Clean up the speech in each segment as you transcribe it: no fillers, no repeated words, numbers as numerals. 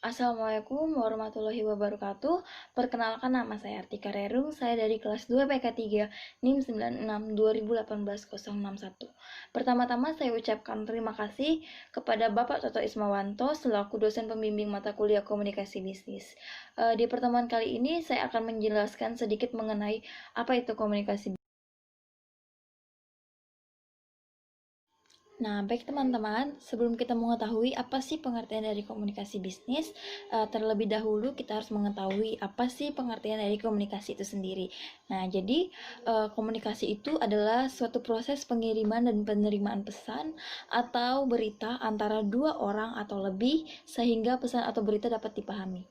Assalamualaikum warahmatullahi wabarakatuh. Perkenalkan, nama saya Artika Rerung. Saya dari kelas 2 PK3 NIM 96 2018 061. Pertama-tama saya ucapkan terima kasih kepada Bapak Toto Ismawanto selaku dosen pembimbing mata kuliah komunikasi bisnis. Di pertemuan kali ini saya akan menjelaskan sedikit mengenai apa itu komunikasi bisnis. Nah, baik teman-teman, sebelum kita mengetahui apa sih pengertian dari komunikasi bisnis, terlebih dahulu kita harus mengetahui apa sih pengertian dari komunikasi itu sendiri. Nah, jadi komunikasi itu adalah suatu proses pengiriman dan penerimaan pesan atau berita antara dua orang atau lebih sehingga pesan atau berita dapat dipahami.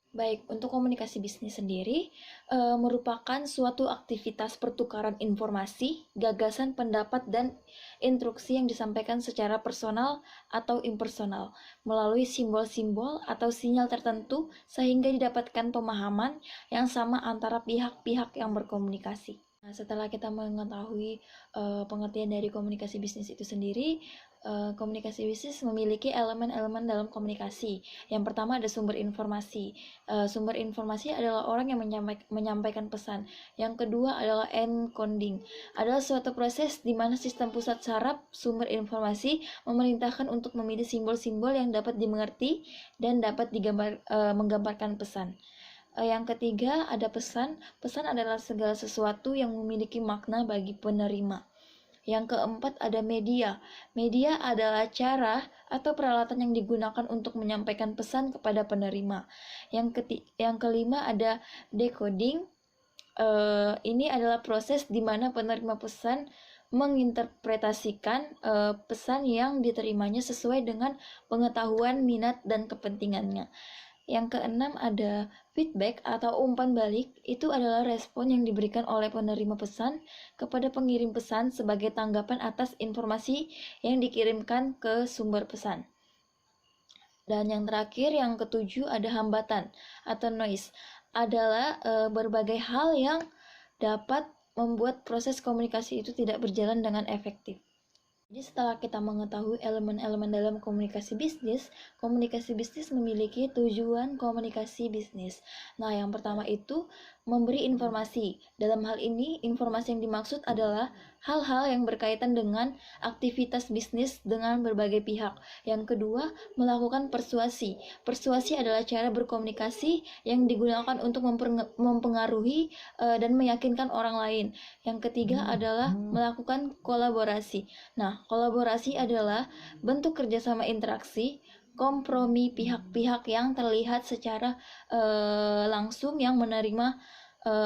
Baik, untuk komunikasi bisnis sendiri merupakan suatu aktivitas pertukaran informasi, gagasan, pendapat, dan instruksi yang disampaikan secara personal atau impersonal melalui simbol-simbol atau sinyal tertentu sehingga didapatkan pemahaman yang sama antara pihak-pihak yang berkomunikasi. Nah, setelah kita mengetahui pengertian dari komunikasi bisnis itu sendiri, komunikasi bisnis memiliki elemen-elemen dalam komunikasi. Yang pertama ada sumber informasi. Sumber informasi adalah orang yang menyampaikan pesan. Yang kedua adalah encoding. Adalah suatu proses di mana sistem pusat saraf sumber informasi memerintahkan untuk memilih simbol-simbol yang dapat dimengerti dan dapat menggambarkan pesan. Yang ketiga ada pesan. Pesan adalah segala sesuatu yang memiliki makna bagi penerima. Yang keempat ada media. Media adalah cara atau peralatan yang digunakan untuk menyampaikan pesan kepada penerima. Yang kelima ada decoding. Ini adalah proses di mana penerima pesan menginterpretasikan pesan yang diterimanya sesuai dengan pengetahuan, minat, dan kepentingannya. Yang keenam ada feedback atau umpan balik. Itu adalah respon yang diberikan oleh penerima pesan kepada pengirim pesan sebagai tanggapan atas informasi yang dikirimkan ke sumber pesan. Dan yang terakhir, yang ketujuh ada hambatan atau noise. Adalah berbagai hal yang dapat membuat proses komunikasi itu tidak berjalan dengan efektif. Jadi setelah kita mengetahui elemen-elemen dalam komunikasi bisnis memiliki tujuan komunikasi bisnis. Nah, yang pertama itu memberi informasi. Dalam hal ini, informasi yang dimaksud adalah hal-hal yang berkaitan dengan aktivitas bisnis dengan berbagai pihak. Yang kedua, melakukan persuasi. Persuasi adalah cara berkomunikasi yang digunakan untuk mempengaruhi dan meyakinkan orang lain. Yang ketiga adalah melakukan kolaborasi. Nah, kolaborasi adalah bentuk kerjasama interaksi, kompromi pihak-pihak yang terlihat secara langsung yang menerima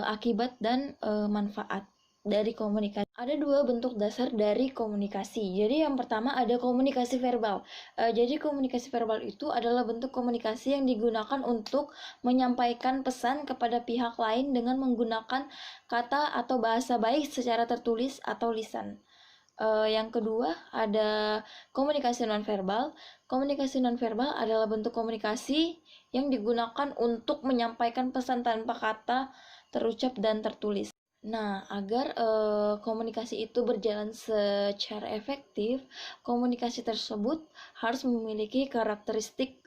akibat dan manfaat dari komunikasi. Ada dua bentuk dasar dari komunikasi. Jadi yang pertama ada komunikasi verbal. Jadi komunikasi verbal itu adalah bentuk komunikasi yang digunakan untuk menyampaikan pesan kepada pihak lain dengan menggunakan kata atau bahasa baik secara tertulis atau lisan. Yang kedua ada komunikasi nonverbal. Komunikasi nonverbal adalah bentuk komunikasi yang digunakan untuk menyampaikan pesan tanpa kata terucap dan tertulis. Nah, agar komunikasi itu berjalan secara efektif, komunikasi tersebut harus memiliki karakteristik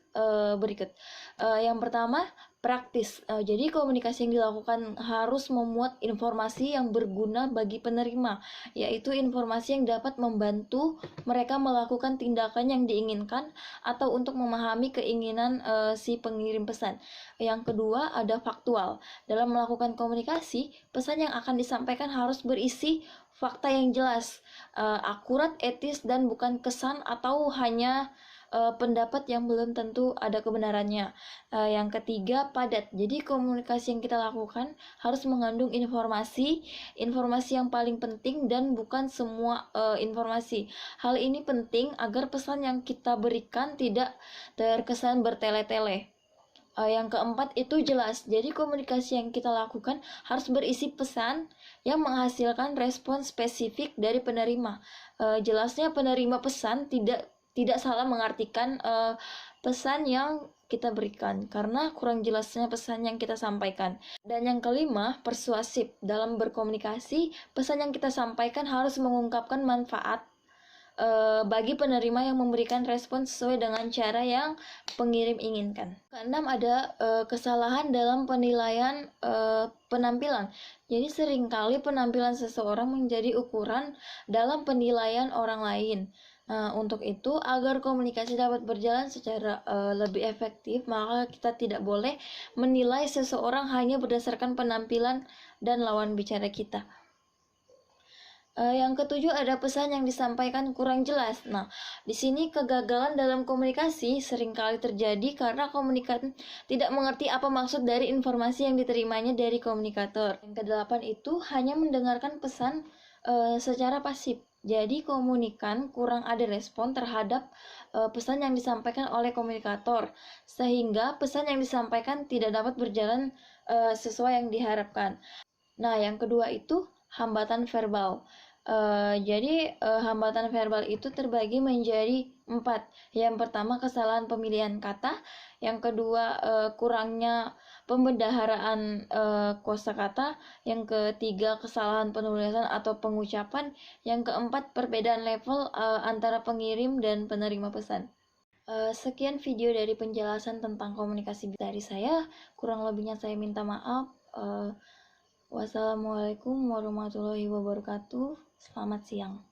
berikut. Yang pertama, praktis. Jadi komunikasi yang dilakukan harus memuat informasi yang berguna bagi penerima, yaitu informasi yang dapat membantu mereka melakukan tindakan yang diinginkan atau untuk memahami keinginan si pengirim pesan. Yang kedua ada faktual. Dalam melakukan komunikasi, pesan yang akan disampaikan harus berisi fakta yang jelas, akurat, etis, dan bukan kesan atau hanya pendapat yang belum tentu ada kebenarannya. Yang ketiga padat. Jadi komunikasi yang kita lakukan harus mengandung informasi yang paling penting dan bukan semua informasi. Hal ini penting agar pesan yang kita berikan tidak terkesan bertele-tele. Yang keempat itu jelas. Jadi komunikasi yang kita lakukan harus berisi pesan yang menghasilkan respon spesifik dari penerima. Jelasnya penerima pesan tidak salah mengartikan pesan yang kita berikan karena kurang jelasnya pesan yang kita sampaikan. Dan yang kelima, persuasif. Dalam berkomunikasi, pesan yang kita sampaikan harus mengungkapkan manfaat bagi penerima yang memberikan respon sesuai dengan cara yang pengirim inginkan. Keenam, ada kesalahan dalam penilaian penampilan. Jadi seringkali penampilan seseorang menjadi ukuran dalam penilaian orang lain. Nah, untuk itu, agar komunikasi dapat berjalan secara lebih efektif, maka kita tidak boleh menilai seseorang hanya berdasarkan penampilan dan lawan bicara kita. Yang ketujuh, ada pesan yang disampaikan kurang jelas. Nah, di sini kegagalan dalam komunikasi seringkali terjadi karena komunikan tidak mengerti apa maksud dari informasi yang diterimanya dari komunikator. Yang kedelapan itu hanya mendengarkan pesan secara pasif. Jadi komunikan kurang ada respon terhadap pesan yang disampaikan oleh komunikator, sehingga pesan yang disampaikan tidak dapat berjalan sesuai yang diharapkan. Nah, yang kedua itu hambatan verbal. Hambatan verbal itu terbagi menjadi 4. Yang pertama, kesalahan pemilihan kata. Yang kedua, kurangnya pembendaharaan kosakata. Yang ketiga, kesalahan penulisan atau pengucapan. Yang keempat, perbedaan level antara pengirim dan penerima pesan. Sekian video dari penjelasan tentang komunikasi dari saya. Kurang lebihnya saya minta maaf. Wassalamualaikum warahmatullahi wabarakatuh. Selamat siang.